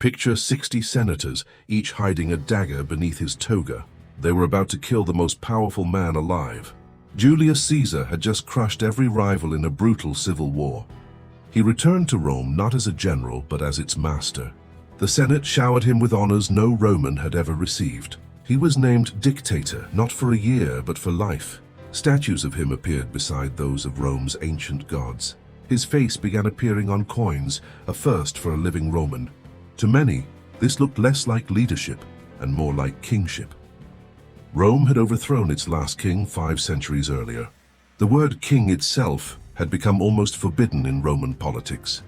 Picture 60 senators, each hiding a dagger beneath his toga. They were about to kill the most powerful man alive. Julius Caesar had just crushed every rival in a brutal civil war. He returned to Rome not as a general, but as its master. The Senate showered him with honors no Roman had ever received. He was named dictator, not for a year, but for life. Statues of him appeared beside those of Rome's ancient gods. His face began appearing on coins, a first for a living Roman. To many, this looked less like leadership and more like kingship. Rome had overthrown its last king 5 centuries earlier. The word king itself had become almost forbidden in Roman politics.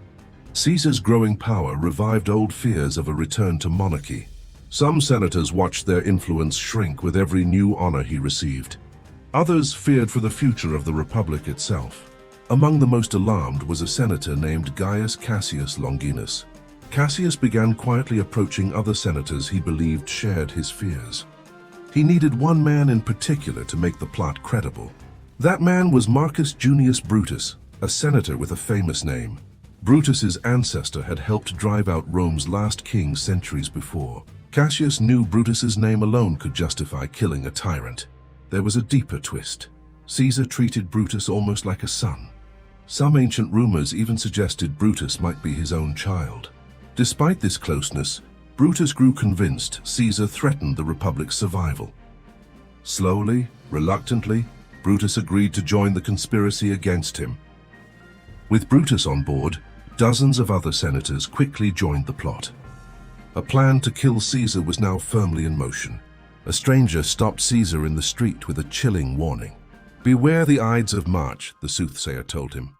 Caesar's growing power revived old fears of a return to monarchy. Some senators watched their influence shrink with every new honor he received. Others feared for the future of the republic itself. Among the most alarmed was a senator named Gaius Cassius Longinus. Cassius began quietly approaching other senators he believed shared his fears. He needed one man in particular to make the plot credible. That man was Marcus Junius Brutus, a senator with a famous name. Brutus's ancestor had helped drive out Rome's last king centuries before. Cassius knew Brutus's name alone could justify killing a tyrant. There was a deeper twist. Caesar treated Brutus almost like a son. Some ancient rumors even suggested Brutus might be his own child. Despite this closeness, Brutus grew convinced Caesar threatened the Republic's survival. Slowly, reluctantly, Brutus agreed to join the conspiracy against him. With Brutus on board, dozens of other senators quickly joined the plot. A plan to kill Caesar was now firmly in motion. A stranger stopped Caesar in the street with a chilling warning. "Beware the Ides of March," the soothsayer told him.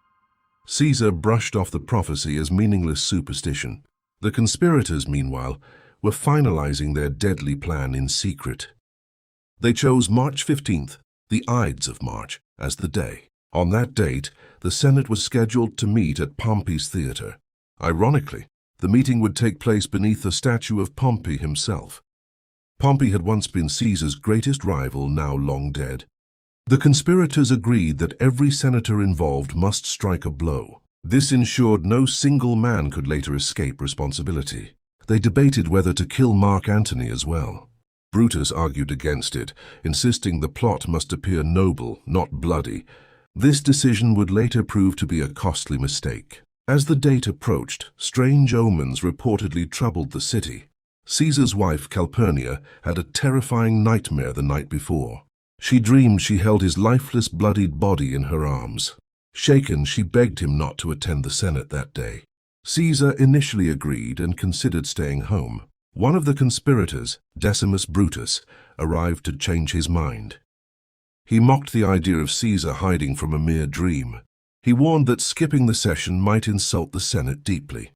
Caesar brushed off the prophecy as meaningless superstition. The conspirators, meanwhile, were finalizing their deadly plan in secret. They chose March 15th, the Ides of March, as the day. On that date, the Senate was scheduled to meet at Pompey's theater. Ironically, the meeting would take place beneath a statue of Pompey himself. Pompey had once been Caesar's greatest rival, now long dead. The conspirators agreed that every senator involved must strike a blow. This ensured no single man could later escape responsibility. They debated whether to kill Mark Antony as well. Brutus argued against it, insisting the plot must appear noble, not bloody. This decision would later prove to be a costly mistake. As the date approached, strange omens reportedly troubled the city. Caesar's wife, Calpurnia, had a terrifying nightmare the night before. She dreamed she held his lifeless, bloodied body in her arms. Shaken, she begged him not to attend the Senate that day. Caesar initially agreed and considered staying home. One of the conspirators, Decimus Brutus, arrived to change his mind. He mocked the idea of Caesar hiding from a mere dream. He warned that skipping the session might insult the Senate deeply.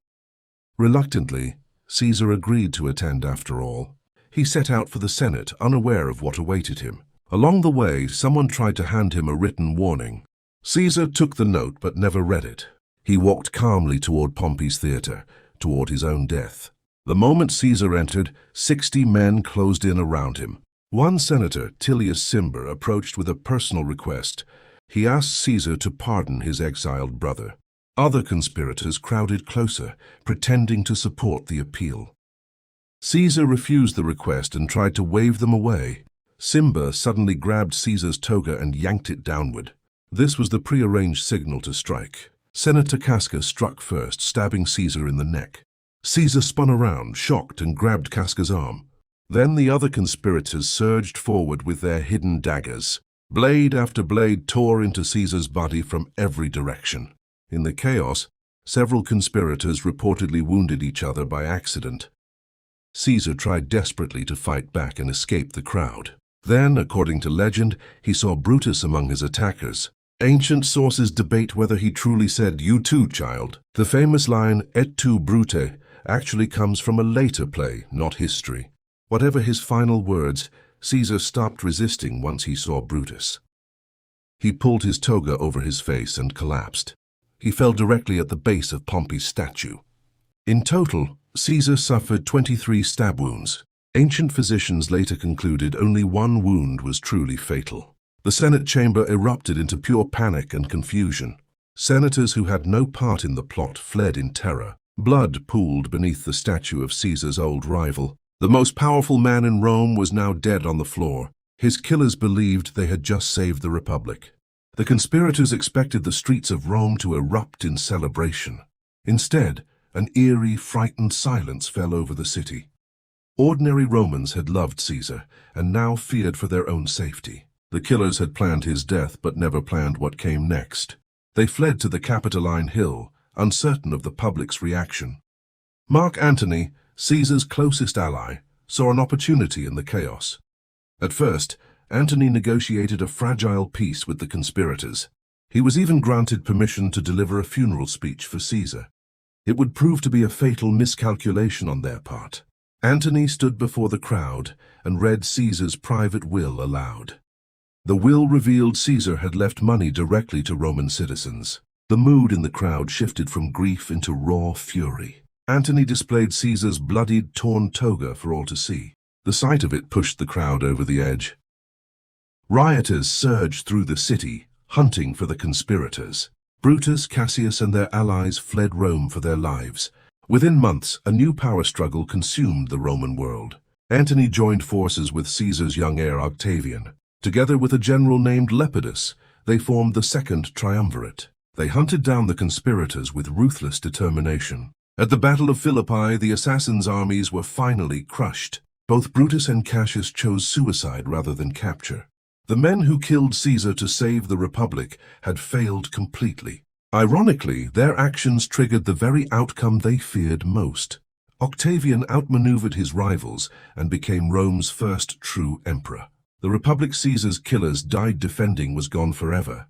Reluctantly, Caesar agreed to attend after all. He set out for the Senate, unaware of what awaited him. Along the way, someone tried to hand him a written warning. Caesar took the note but never read it. He walked calmly toward Pompey's theater, toward his own death. The moment Caesar entered, 60 men closed in around him. One senator, Julius Caesar, approached with a personal request. He asked Caesar to pardon his exiled brother. Other conspirators crowded closer, pretending to support the appeal. Caesar refused the request and tried to wave them away. Caesar suddenly grabbed Caesar's toga and yanked it downward. This was the prearranged signal to strike. Senator Casca struck first, stabbing Caesar in the neck. Caesar spun around, shocked, and grabbed Casca's arm. Then the other conspirators surged forward with their hidden daggers. Blade after blade tore into Caesar's body from every direction. In the chaos, several conspirators reportedly wounded each other by accident. Caesar tried desperately to fight back and escape the crowd. Then, according to legend, he saw Brutus among his attackers. Ancient sources debate whether he truly said, "You too, child." The famous line, "Et tu, Brute," actually comes from a later play, not history. Whatever his final words, Caesar stopped resisting once he saw Brutus. He pulled his toga over his face and collapsed. He fell directly at the base of Pompey's statue. In total, Caesar suffered 23 stab wounds. Ancient physicians later concluded only one wound was truly fatal. The Senate chamber erupted into pure panic and confusion. Senators who had no part in the plot fled in terror. Blood pooled beneath the statue of Caesar's old rival. The most powerful man in Rome was now dead on the floor. His killers believed they had just saved the Republic. The conspirators expected the streets of Rome to erupt in celebration. Instead, an eerie, frightened silence fell over the city. Ordinary Romans had loved Caesar and now feared for their own safety. The killers had planned his death but never planned what came next. They fled to the Capitoline Hill, uncertain of the public's reaction. Mark Antony, Caesar's closest ally, saw an opportunity in the chaos. At first, Antony negotiated a fragile peace with the conspirators. He was even granted permission to deliver a funeral speech for Caesar. It would prove to be a fatal miscalculation on their part. Antony stood before the crowd and read Caesar's private will aloud. The will revealed Caesar had left money directly to Roman citizens. The mood in the crowd shifted from grief into raw fury. Antony displayed Caesar's bloodied, torn toga for all to see. The sight of it pushed the crowd over the edge. Rioters surged through the city, hunting for the conspirators. Brutus, Cassius, and their allies fled Rome for their lives. Within months, a new power struggle consumed the Roman world. Antony joined forces with Caesar's young heir Octavian. Together with a general named Lepidus, they formed the Second Triumvirate. They hunted down the conspirators with ruthless determination. At the Battle of Philippi, the assassins' armies were finally crushed. Both Brutus and Cassius chose suicide rather than capture. The men who killed Caesar to save the Republic had failed completely. Ironically, their actions triggered the very outcome they feared most. Octavian outmaneuvered his rivals and became Rome's first true emperor. The Republic Caesar's killers died defending was gone forever.